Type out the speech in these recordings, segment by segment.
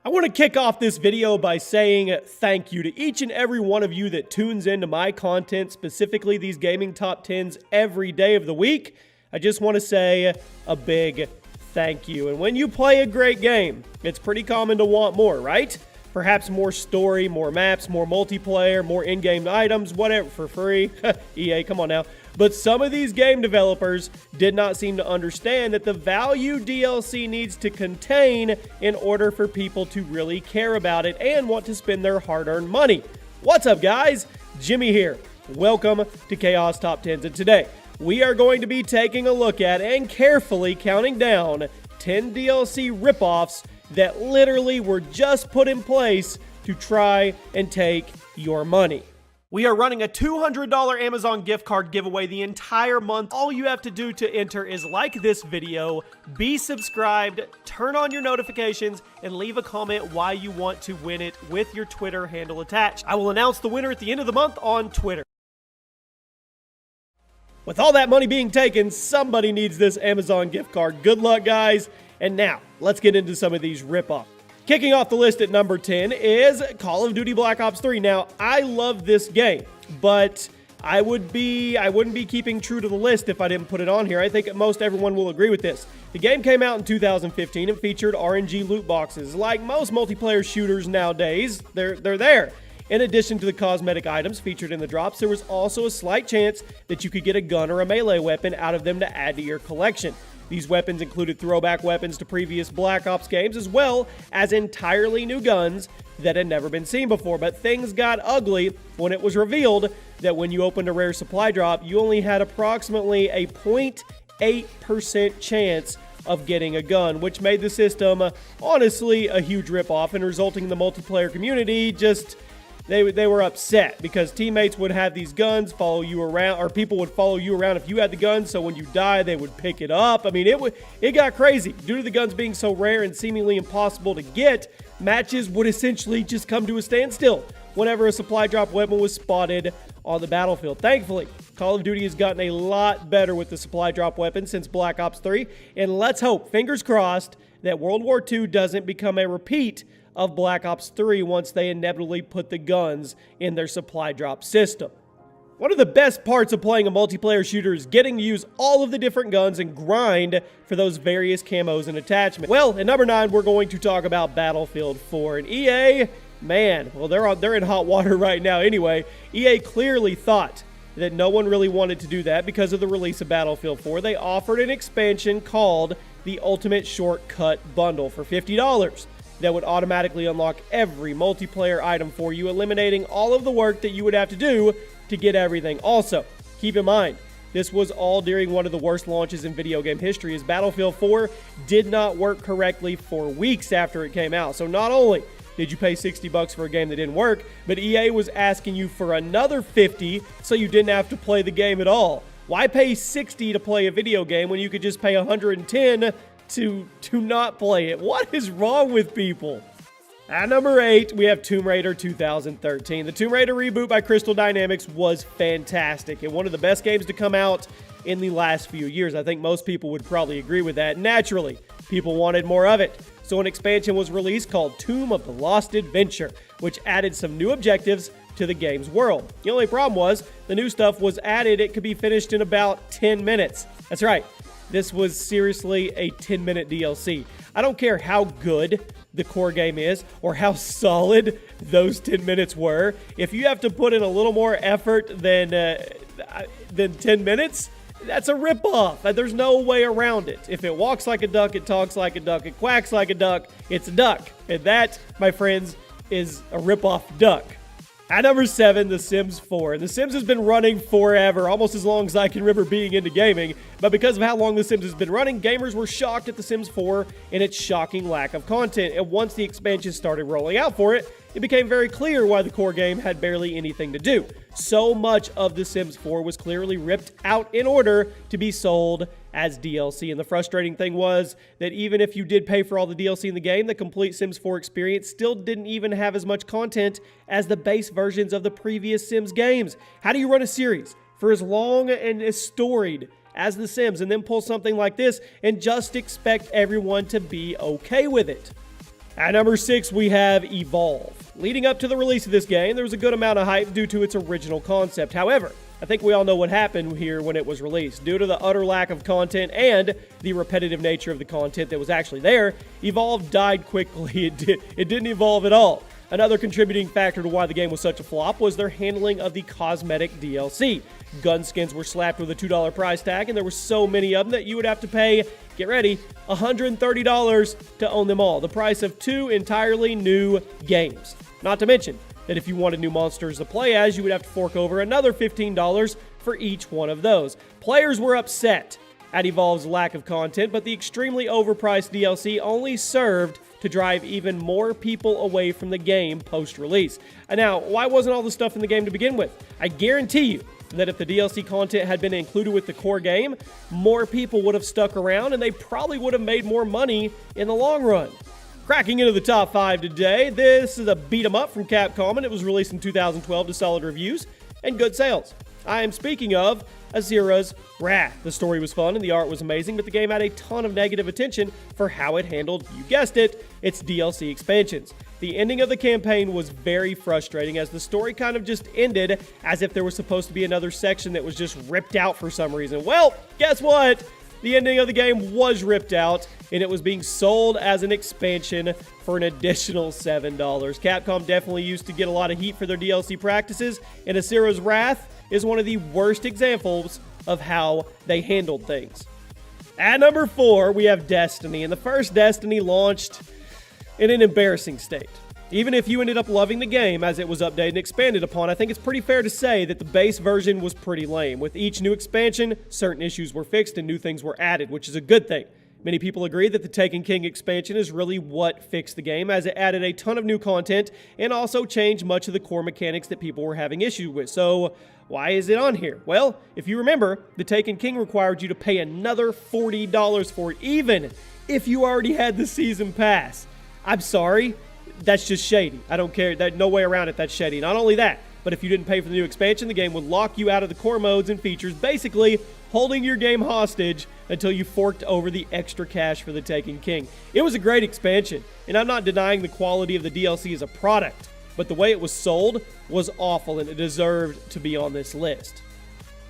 I want to kick off this video by saying thank you to each and every one of you that tunes into my content, specifically these gaming top 10s every day of the week. I just want to say a big thank you. And when you play a great game, it's pretty common to want more, right? Perhaps more story, more maps, more multiplayer, more in-game items, whatever, for free. EA, come on now. But some of these game developers did not seem to understand that the value DLC needs to contain in order for people to really care about it and want to spend their hard-earned money. What's up, guys? Jimmy here. Welcome to Chaos Top 10s, and today we are going to be taking a look at and carefully counting down 10 DLC ripoffs that literally were just put in place to try and take your money. We are running a $200 Amazon gift card giveaway the entire month. All you have to do to enter is like this video, be subscribed, turn on your notifications, and leave a comment why you want to win it with your Twitter handle attached. I will announce the winner at the end of the month on Twitter. With all that money being taken, somebody needs this Amazon gift card. Good luck, guys. And now, let's get into some of these ripoffs. Kicking off the list at number 10 is Call of Duty Black Ops 3. Now, I love this game, but I wouldn't be keeping true to the list if I didn't put it on here. I think most everyone will agree with this. The game came out in 2015 and featured RNG loot boxes. Like most multiplayer shooters nowadays, they're there. In addition to the cosmetic items featured in the drops, there was also a slight chance that you could get a gun or a melee weapon out of them to add to your collection. These weapons included throwback weapons to previous Black Ops games, as well as entirely new guns that had never been seen before. But things got ugly when it was revealed that when you opened a rare supply drop, you only had approximately a 0.8% chance of getting a gun, which made the system, honestly, a huge ripoff, and resulting in the multiplayer community just... They were upset because teammates would have these guns follow you around, or people would follow you around if you had the gun, so when you die, they would pick it up. I mean, it got crazy. Due to the guns being so rare and seemingly impossible to get, matches would essentially just come to a standstill whenever a supply drop weapon was spotted on the battlefield. Thankfully, Call of Duty has gotten a lot better with the supply drop weapon since Black Ops 3, and let's hope, fingers crossed, that World War II doesn't become a repeat of Black Ops 3 once they inevitably put the guns in their supply drop system. One of the best parts of playing a multiplayer shooter is getting to use all of the different guns and grind for those various camos and attachments. Well, at number 9, we're going to talk about Battlefield 4. And EA, man, well, they're in hot water right now anyway. EA clearly thought that no one really wanted to do that because of the release of Battlefield 4. They offered an expansion called the Ultimate Shortcut Bundle for $50. That would automatically unlock every multiplayer item for you, eliminating all of the work that you would have to do to get everything. Also, keep in mind, this was all during one of the worst launches in video game history, as Battlefield 4 did not work correctly for weeks after it came out. So not only did you pay $60 for a game that didn't work, but EA was asking you for another $50 so you didn't have to play the game at all. Why pay $60 to play a video game when you could just pay $110 to not play it? What is wrong with people? At number 8, we have Tomb Raider 2013. The Tomb Raider reboot by Crystal Dynamics was fantastic and one of the best games to come out in the last few years. I think most people would probably agree with that. Naturally, people wanted more of it. So an expansion was released called Tomb of the Lost Adventure, which added some new objectives to the game's world. The only problem was the new stuff was added. It could be finished in about 10 minutes. That's right. This was seriously a 10-minute DLC. I don't care how good the core game is or how solid those 10 minutes were. If you have to put in a little more effort than 10 minutes, that's a ripoff. There's no way around it. If it walks like a duck, it talks like a duck, it quacks like a duck, it's a duck. And that, my friends, is a ripoff duck. At number 7, The Sims 4. The Sims has been running forever, almost as long as I can remember being into gaming. But because of how long The Sims has been running, gamers were shocked at The Sims 4 and its shocking lack of content. And once the expansions started rolling out for it, it became very clear why the core game had barely anything to do. So much of The Sims 4 was clearly ripped out in order to be sold as DLC. And the frustrating thing was that even if you did pay for all the DLC in the game, the complete Sims 4 experience still didn't even have as much content as the base versions of the previous Sims games. How do you run a series for as long and as storied as The Sims and then pull something like this and just expect everyone to be okay with it? At number 6, we have Evolve. Leading up to the release of this game, there was a good amount of hype due to its original concept. However, I think we all know what happened here when it was released. Due to the utter lack of content and the repetitive nature of the content that was actually there, Evolve died quickly. It didn't evolve at all. Another contributing factor to why the game was such a flop was their handling of the cosmetic DLC. Gun skins were slapped with a $2 price tag, and there were so many of them that you would have to pay, get ready, $130 to own them all. The price of 2 entirely new games. Not to mention that if you wanted new monsters to play as, you would have to fork over another $15 for each one of those. Players were upset at Evolve's lack of content, but the extremely overpriced DLC only served to drive even more people away from the game post-release. And now, why wasn't all the stuff in the game to begin with? I guarantee you that if the DLC content had been included with the core game, more people would have stuck around and they probably would have made more money in the long run. Cracking into the top 5 today, this is a beat 'em up from Capcom, and it was released in 2012 to solid reviews and good sales. I am speaking of ASURA'S Wrath. The story was fun and the art was amazing, but the game had a ton of negative attention for how it handled, you guessed it, its DLC expansions. The ending of the campaign was very frustrating as the story kind of just ended as if there was supposed to be another section that was just ripped out for some reason. Well, guess what? The ending of the game was ripped out, and it was being sold as an expansion for an additional $7. Capcom definitely used to get a lot of heat for their DLC practices, and ASURA'S Wrath is one of the worst examples of how they handled things. At number 4, we have Destiny, and the first Destiny launched in an embarrassing state. Even if you ended up loving the game as it was updated and expanded upon, I think it's pretty fair to say that the base version was pretty lame. With each new expansion, certain issues were fixed and new things were added, which is a good thing. Many people agree that the Taken King expansion is really what fixed the game, as it added a ton of new content and also changed much of the core mechanics that people were having issues with. So why is it on here? Well, if you remember, the Taken King required you to pay another $40 for it, even if you already had the season pass. I'm sorry, that's just shady. I don't care. No way around it. That's shady. Not only that, but if you didn't pay for the new expansion, the game would lock you out of the core modes and features, basically holding your game hostage until you forked over the extra cash for the Taken King. It was a great expansion, and I'm not denying the quality of the DLC as a product, but the way it was sold was awful, and it deserved to be on this list.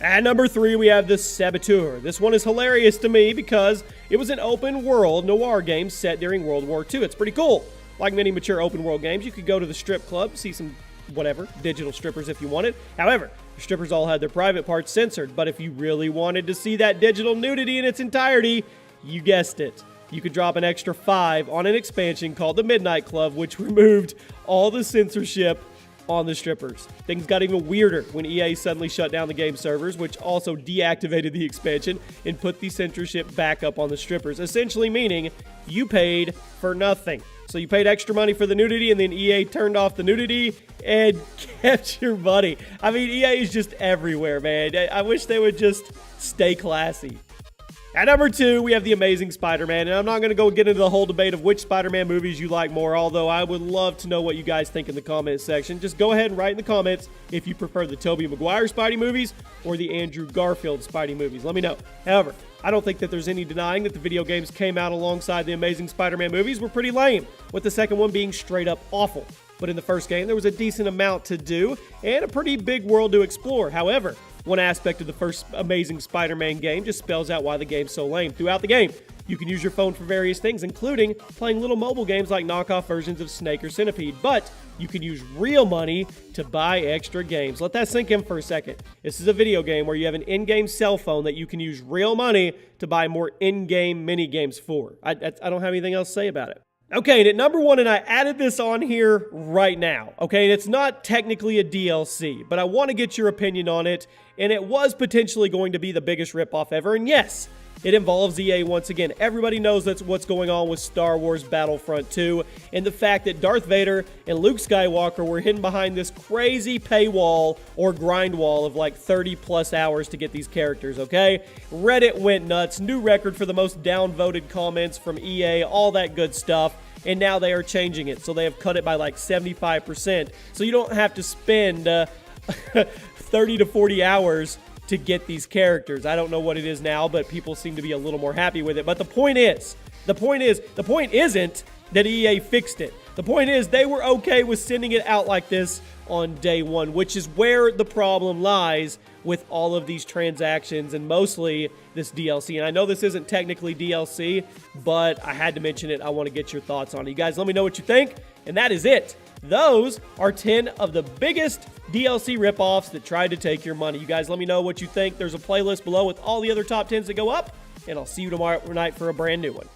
At number 3, we have the SABOTEUR. This one is hilarious to me because it was an open-world noir game set during World War II. It's pretty cool. Like many mature open-world games, you could go to the strip club, see some, whatever, digital strippers if you wanted. However, the strippers all had their private parts censored, but if you really wanted to see that digital nudity in its entirety, you guessed it. You could drop an extra $5 on an expansion called the Midnight Club, which removed all the censorship on the strippers. Things got even weirder when EA suddenly shut down the game servers, which also deactivated the expansion and put the censorship back up on the strippers, essentially meaning you paid for nothing. So you paid extra money for the nudity, and then EA turned off the nudity and kept your money. I mean, EA is just everywhere, man. I wish they would just stay classy. At number 2, we have The Amazing Spider-Man, and I'm not going to go get into the whole debate of which Spider-Man movies you like more, although I would love to know what you guys think in the comments section. Just go ahead and write in the comments if you prefer the Tobey Maguire Spidey movies or the Andrew Garfield Spidey movies. Let me know. However, I don't think that there's any denying that the video games came out alongside the Amazing Spider-Man movies were pretty lame, with the second one being straight up awful. But in the first game, there was a decent amount to do and a pretty big world to explore. However, one aspect of the first Amazing Spider-Man game just spells out why the game's so lame. Throughout the game, you can use your phone for various things, including playing little mobile games like knockoff versions of Snake or Centipede, but you can use real money to buy extra games. Let that sink in for a second. This is a video game where you have an in-game cell phone that you can use real money to buy more in-game mini-games for. I don't have anything else to say about it. Okay, and at number 1, and I added this on here right now, okay, and it's not technically a DLC, but I want to get your opinion on it, and it was potentially going to be the biggest ripoff ever, and yes, it involves EA once again. Everybody knows that's what's going on with Star Wars Battlefront 2, and the fact that Darth Vader and Luke Skywalker were hidden behind this crazy paywall or grind wall of like 30 plus hours to get these characters, okay? Reddit went nuts, new record for the most downvoted comments from EA, all that good stuff, and now they are changing it, so they have cut it by like 75%, so you don't have to spend 30 to 40 hours to get these characters. I don't know what it is now, but people seem to be a little more happy with it. But the point isn't that EA fixed it. The point is, they were okay with sending it out like this on day one, which is where the problem lies with all of these transactions and mostly this DLC. And I know this isn't technically DLC, but I had to mention it. I want to get your thoughts on it. You guys let me know what you think, and that is it. Those are 10 of the biggest DLC ripoffs that tried to take your money. You guys let me know what you think. There's a playlist below with all the other top 10s that go up, and I'll see you tomorrow night for a brand new one.